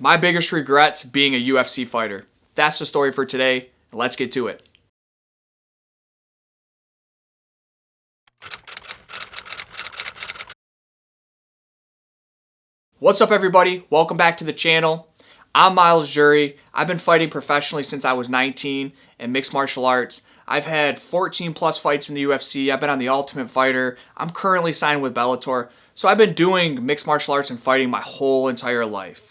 My biggest regrets being a UFC fighter. That's the story for today. Let's get to it. What's up, everybody? Welcome back to the channel. I'm Myles. I've been fighting professionally since I was 19 in mixed martial arts. I've had 14 plus fights in the UFC. I've been on the Ultimate Fighter. I'm currently signed with Bellator. So I've been doing mixed martial arts and fighting my whole entire life.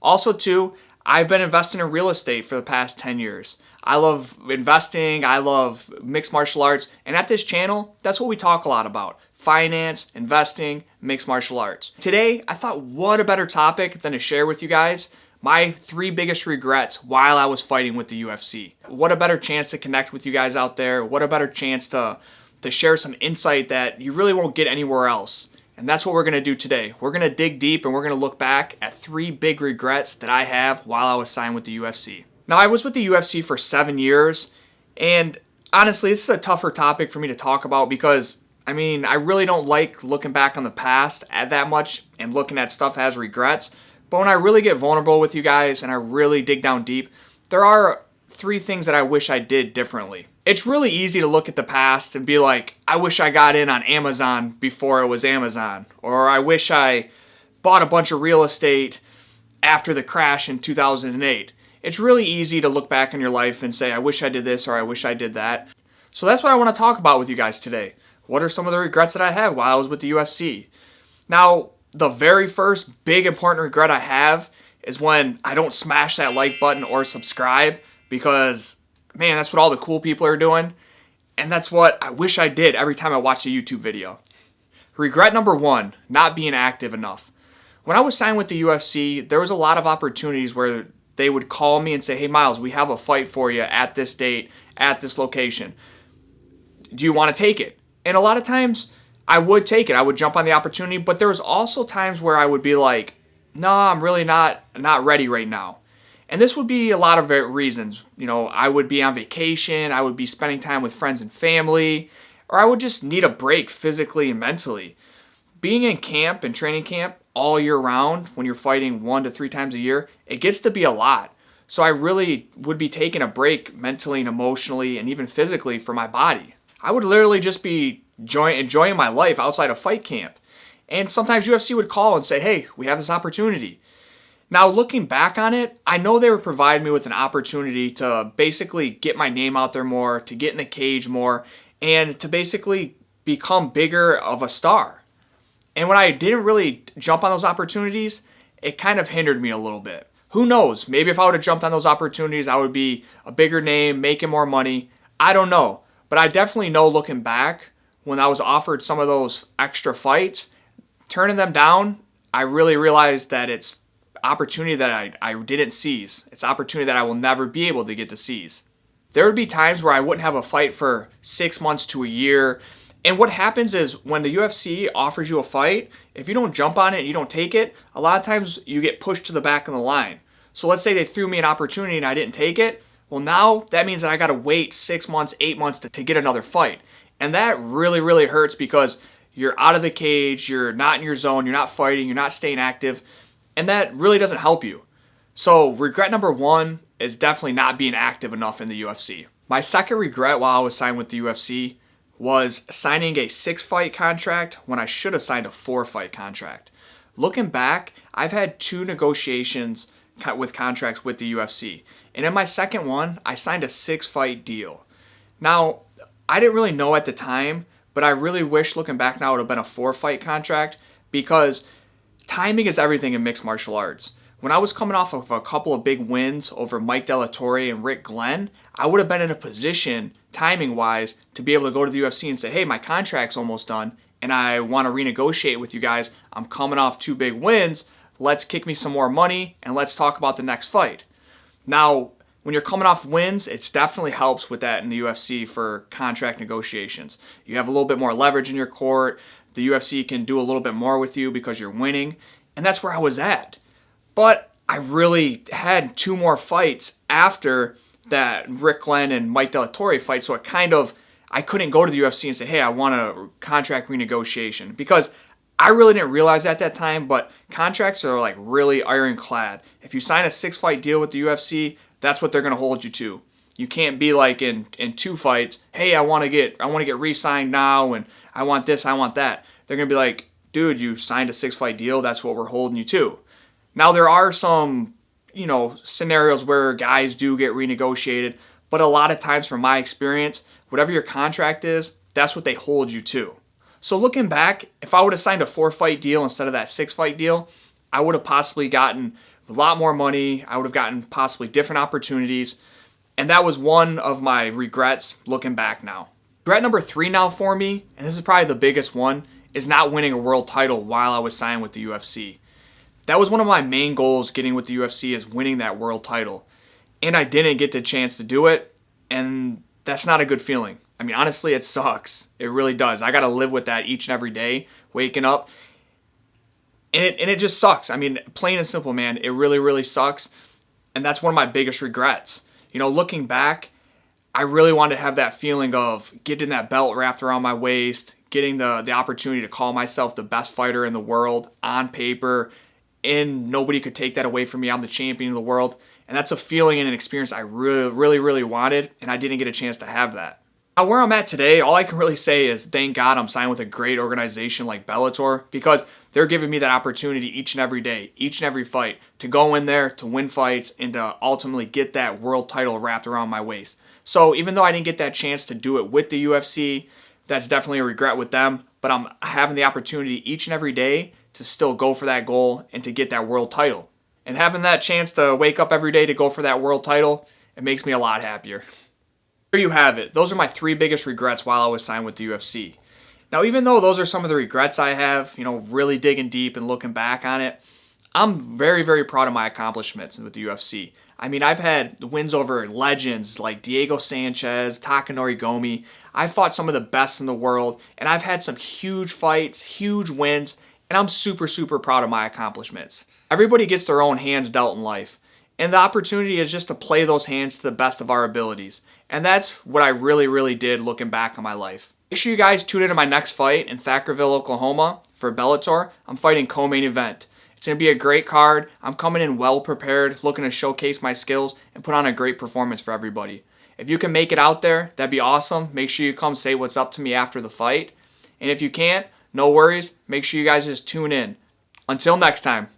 Also, too, I've been investing in real estate for the past 10 years. I love investing, I love mixed martial arts, and at this channel, that's what we talk a lot about. Finance, investing, mixed martial arts. Today, I thought what a better topic than to share with you guys my 3 biggest regrets while I was fighting with the UFC. What a better chance to connect with you guys out there. What a better chance to share some insight that you really won't get anywhere else. And that's what we're going to do today. We're going to dig deep and we're going to look back at 3 big regrets that I have while I was signed with the UFC. Now, I was with the UFC for 7 years, and honestly, this is a tougher topic for me to talk about because, I really don't like looking back on the past at that much and looking at stuff as regrets. But when I really get vulnerable with you guys and I really dig down deep, there are 3 things that I wish I did differently. It's really easy to look at the past and be like, I wish I got in on Amazon before it was Amazon. Or I wish I bought a bunch of real estate after the crash in 2008. It's really easy to look back in your life and say, I wish I did this or I wish I did that. So that's what I want to talk about with you guys today. What are some of the regrets that I have while I was with the UFC? Now, the very first big important regret I have is when I don't smash that like button or subscribe because, man, that's what all the cool people are doing. And that's what I wish I did every time I watch a YouTube video. Regret number 1, not being active enough. When I was signed with the UFC, there was a lot of opportunities where they would call me and say, hey, Myles, we have a fight for you at this date, at this location. Do you want to take it? And a lot of times I would take it. I would jump on the opportunity, but there was also times where I would be like, no, I'm really not ready right now. And this would be a lot of reasons. You know, I would be on vacation, I would be spending time with friends and family, or I would just need a break physically and mentally. Being in camp and training camp all year round, when you're fighting 1 to 3 times a year, it gets to be a lot. So I really would be taking a break mentally and emotionally and even physically for my body. I would literally just be enjoying my life outside of fight camp. And sometimes UFC would call and say, hey, we have this opportunity. Now, looking back on it, I know they were providing me with an opportunity to basically get my name out there more, to get in the cage more, and to basically become bigger of a star. And when I didn't really jump on those opportunities, it kind of hindered me a little bit. Who knows? Maybe if I would have jumped on those opportunities, I would be a bigger name, making more money. I don't know. But I definitely know looking back, when I was offered some of those extra fights, turning them down, I really realized that it's opportunity that I didn't seize. It's opportunity that I will never be able to get to seize. There would be times where I wouldn't have a fight for 6 months to a year. And what happens is when the UFC offers you a fight, if you don't jump on it and you don't take it, a lot of times you get pushed to the back of the line. So let's say they threw me an opportunity and I didn't take it. Well, now that means that I got to wait 6 months, 8 months to get another fight. And that really, really hurts because you're out of the cage, you're not in your zone, you're not fighting, you're not staying active. And that really doesn't help you. So regret number 1 is definitely not being active enough in the UFC. My second regret while I was signed with the UFC was signing a 6-fight contract when I should have signed a 4-fight contract. Looking back, I've had 2 negotiations with contracts with the UFC. And in my second one, I signed a 6-fight deal. Now, I didn't really know at the time, but I really wish looking back now it would have been a 4-fight contract because timing is everything in mixed martial arts. When I was coming off of a couple of big wins over Mike De La Torre and Rick Glenn, I would have been in a position, timing-wise, to be able to go to the UFC and say, hey, my contract's almost done, and I want to renegotiate with you guys. I'm coming off 2 big wins. Let's kick me some more money, and let's talk about the next fight. Now, when you're coming off wins, it definitely helps with that in the UFC for contract negotiations. You have a little bit more leverage in your court. The UFC can do a little bit more with you because you're winning. And that's where I was at. But I really had 2 more fights after that Rick Glenn and Mike De La Torre fight. So I couldn't go to the UFC and say, hey, I want a contract renegotiation. Because I really didn't realize at that time, but contracts are like really ironclad. If you sign a 6-fight deal with the UFC, that's what they're going to hold you to. You can't be like in 2 fights, hey, I want to get re-signed now, and I want this, I want that. They're going to be like, dude, you signed a 6-fight deal, that's what we're holding you to. Now there are some, scenarios where guys do get renegotiated, but a lot of times from my experience, whatever your contract is, that's what they hold you to. So looking back, if I would have signed a 4-fight deal instead of that 6-fight deal, I would have possibly gotten a lot more money. I would have gotten possibly different opportunities. And that was one of my regrets looking back now. Regret number 3 now for me, and this is probably the biggest one, is not winning a world title while I was signed with the UFC. That was one of my main goals getting with the UFC, is winning that world title. And I didn't get the chance to do it, and that's not a good feeling. I mean, honestly, it sucks. It really does. I got to live with that each and every day, waking up. And it just sucks. I mean, plain and simple, man. It really, really sucks. And that's one of my biggest regrets. Looking back, I really wanted to have that feeling of getting that belt wrapped around my waist, getting the opportunity to call myself the best fighter in the world on paper, and nobody could take that away from me. I'm the champion of the world. And that's a feeling and an experience I really, really, really wanted, and I didn't get a chance to have that. Now, where I'm at today, all I can really say is thank God I'm signed with a great organization like Bellator, because they're giving me that opportunity each and every day, each and every fight, to go in there, to win fights, and to ultimately get that world title wrapped around my waist. So even though I didn't get that chance to do it with the UFC, that's definitely a regret with them, but I'm having the opportunity each and every day to still go for that goal and to get that world title. And having that chance to wake up every day to go for that world title, it makes me a lot happier. There you have it. Those are my 3 biggest regrets while I was signed with the UFC. Now, even though those are some of the regrets I have, really digging deep and looking back on it, I'm very, very proud of my accomplishments with the UFC. I mean, I've had wins over legends like Diego Sanchez, Takanori Gomi. I've fought some of the best in the world, and I've had some huge fights, huge wins, and I'm super, super proud of my accomplishments. Everybody gets their own hands dealt in life, and the opportunity is just to play those hands to the best of our abilities. And that's what I really, really did looking back on my life. Make sure you guys tune into my next fight in Thackerville, Oklahoma for Bellator. I'm fighting co-main event. It's going to be a great card. I'm coming in well prepared, looking to showcase my skills and put on a great performance for everybody. If you can make it out there, that'd be awesome. Make sure you come say what's up to me after the fight. And if you can't, no worries. Make sure you guys just tune in. Until next time.